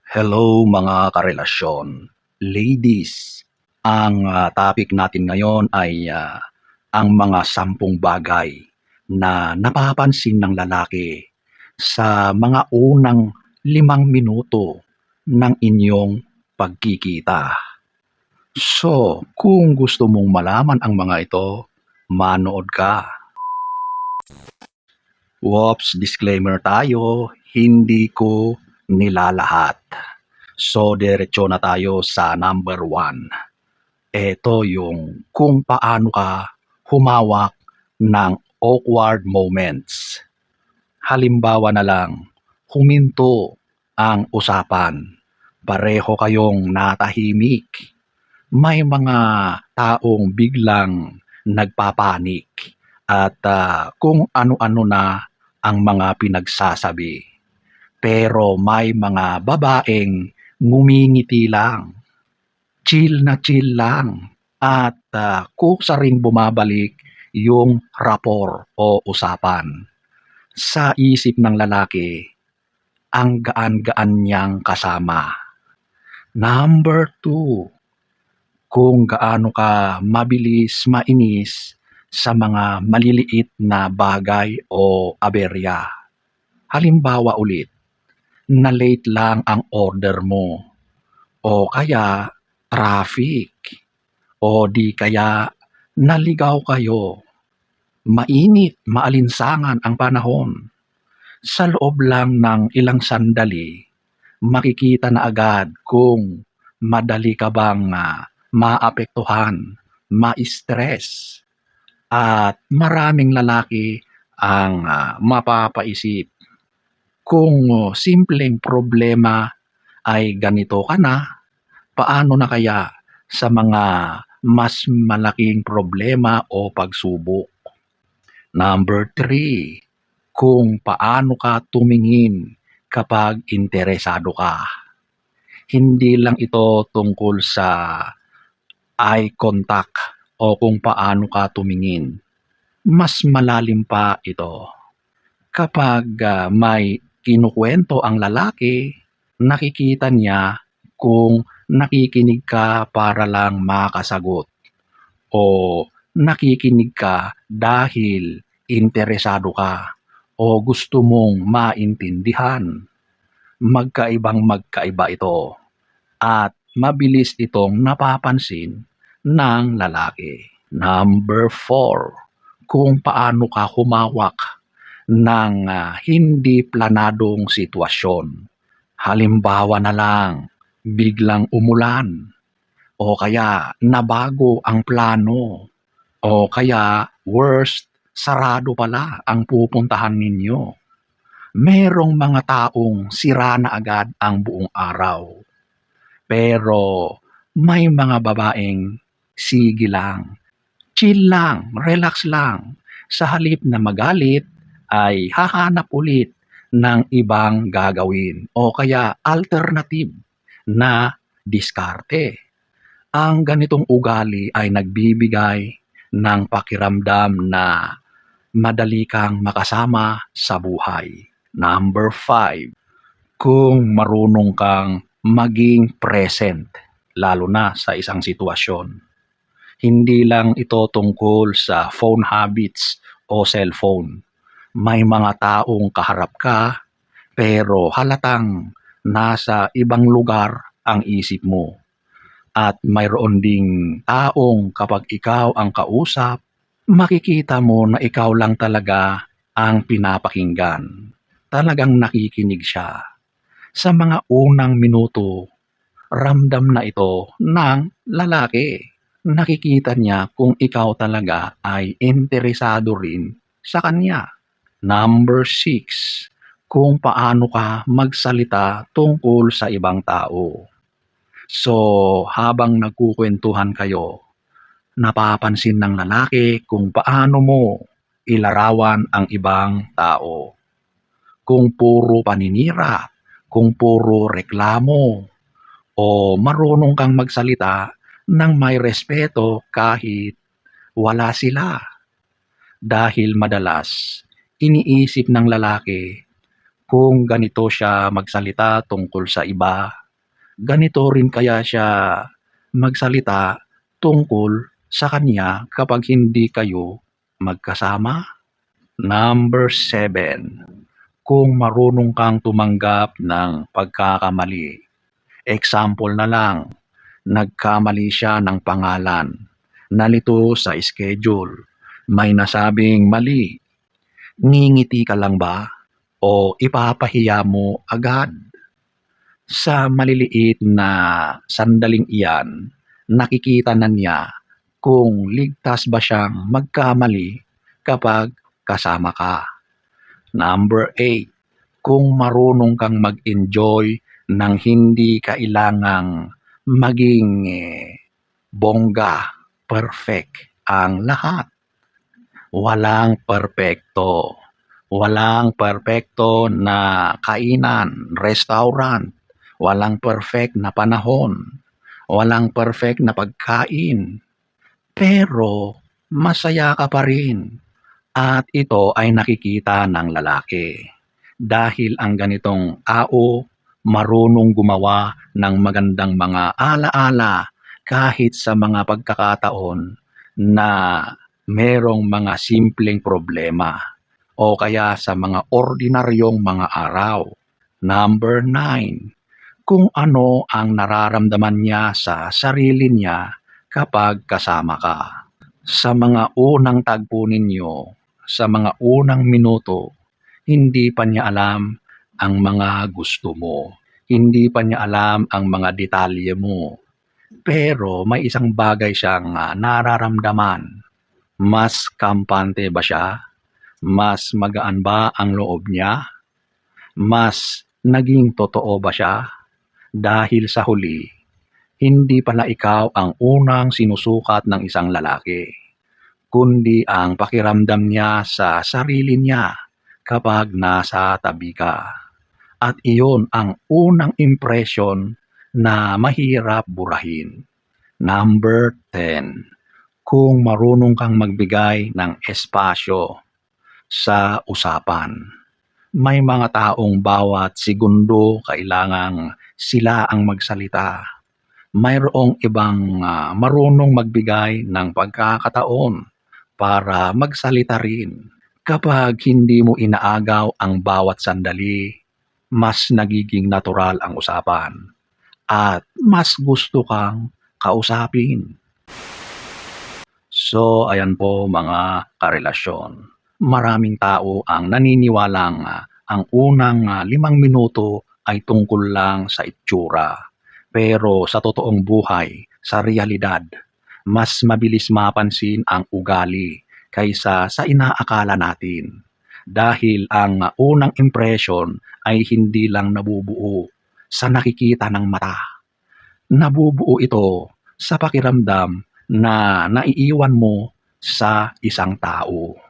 Hello mga karelasyon. Ladies, ang topic natin ngayon ay ang mga 10 bagay na napapansin ng lalaki sa mga unang 5 minuto ng inyong pagkikita. So, kung gusto mong malaman ang mga ito, manood ka. Whoops, disclaimer tayo, hindi ko nilalahat. So, diretso na tayo sa number 1. Ito yung kung paano ka humawak ng awkward moments. Halimbawa na lang, huminto ang usapan. Pareho kayong natahimik. May mga taong biglang nagpapanik at kung ano-ano na ang mga pinagsasabi. Pero may mga babaeng ngumingiti lang, chill na chill lang, at kusa ring bumabalik yung rapor o usapan. Sa isip ng lalaki, ang gaan-gaan niyang kasama. Number 2, kung gaano ka mabilis mainis sa mga maliliit na bagay o aberya. Halimbawa ulit, na late lang ang order mo o kaya traffic o di kaya naligaw kayo. Mainit, maalinsangan ang panahon. Sa loob lang ng ilang sandali, makikita na agad kung madali ka bang maapektuhan, ma-stress. At maraming lalaki ang mapapaisip kung simpleng problema ay ganito ka na, paano na kaya sa mga mas malaking problema o pagsubok? Number 3, kung paano ka tumingin kapag interesado ka. Hindi lang ito tungkol sa eye contact o kung paano ka tumingin. Mas malalim pa ito. Kapag may kinukwento ang lalaki, nakikita niya kung nakikinig ka para lang makasagot o nakikinig ka dahil interesado ka o gusto mong maintindihan. Magkaiba ito at mabilis itong napapansin ng lalaki. Number 4, kung paano ka humawak ng hindi planadong sitwasyon. Halimbawa na lang, biglang umulan o kaya nabago ang plano o kaya worst, sarado pala ang pupuntahan ninyo. Merong mga taong sira na agad ang buong araw. Pero may mga babaeng sige lang, chill lang, relax lang. Sa halip na magalit, ay hahanap ulit ng ibang gagawin o kaya alternative na diskarte. Ang ganitong ugali ay nagbibigay ng pakiramdam na madali kang makasama sa buhay. Number 5, kung marunong kang maging present, lalo na sa isang sitwasyon. Hindi lang ito tungkol sa phone habits o cellphone. May mga taong kaharap ka, pero halatang nasa ibang lugar ang isip mo. At mayroon ding taong kapag ikaw ang kausap, makikita mo na ikaw lang talaga ang pinapakinggan. Talagang nakikinig siya. Sa mga unang minuto, ramdam na ito ng lalaki. Nakikita niya kung ikaw talaga ay interesado rin sa kanya. Number 6, kung paano ka magsalita tungkol sa ibang tao. So, habang nagkukwentuhan kayo, napapansin ng lalaki kung paano mo ilarawan ang ibang tao. Kung puro paninira, kung puro reklamo, o marunong kang magsalita ng may respeto kahit wala sila. Dahil madalas, iniisip ng lalaki, Kung ganito siya magsalita tungkol sa iba, ganito rin kaya siya magsalita tungkol sa kanya kapag hindi kayo magkasama? Number 7, kung marunong kang tumanggap ng pagkakamali. Example na lang, nagkamali siya ng pangalan, nalito sa schedule, may nasabing mali, ngingiti ka lang ba o ipapahiya mo agad? Sa maliliit na sandaling iyan, nakikita na niya kung ligtas ba siyang magkamali kapag kasama ka. Number 8, kung marunong kang mag-enjoy ng hindi kailangang maging bongga, perfect ang lahat. Walang perpekto. Walang perpekto na kainan, restaurant. Walang perfect na panahon. Walang perfect na pagkain. Pero masaya ka pa rin. At ito ay nakikita ng lalaki. Dahil ang ganitong tao marunong gumawa ng magandang mga alaala kahit sa mga pagkakataon na merong mga simpleng problema o kaya sa mga ordinaryong mga araw. Number 9, kung ano ang nararamdaman niya sa sarili niya kapag kasama ka. Sa mga unang tagpo ninyo, sa mga unang minuto, hindi pa niya alam ang mga gusto mo. Hindi pa niya alam ang mga detalye mo. Pero may isang bagay siyang nararamdaman. Mas kampante ba siya? Mas magaan ba ang loob niya? Mas naging totoo ba siya? Dahil sa huli, hindi pala ikaw ang unang sinusukat ng isang lalaki, kundi ang pakiramdam niya sa sarili niya kapag nasa tabi ka. At iyon ang unang impression na mahirap burahin. Number 10, kung marunong kang magbigay ng espasyo sa usapan. May mga taong bawat segundo kailangang sila ang magsalita. Mayroong ibang marunong magbigay ng pagkakataon para magsalita rin. Kapag hindi mo inaagaw ang bawat sandali, mas nagiging natural ang usapan at mas gusto kang kausapin. So, ayan po mga karelasyon. Maraming tao ang naniniwalang ang unang 5 minuto ay tungkol lang sa itsura. Pero sa totoong buhay, sa realidad, mas mabilis mapansin ang ugali kaysa sa inaakala natin. Dahil ang unang impression ay hindi lang nabubuo sa nakikita ng mata. Nabubuo ito sa pakiramdam na naiiwan mo sa isang tao.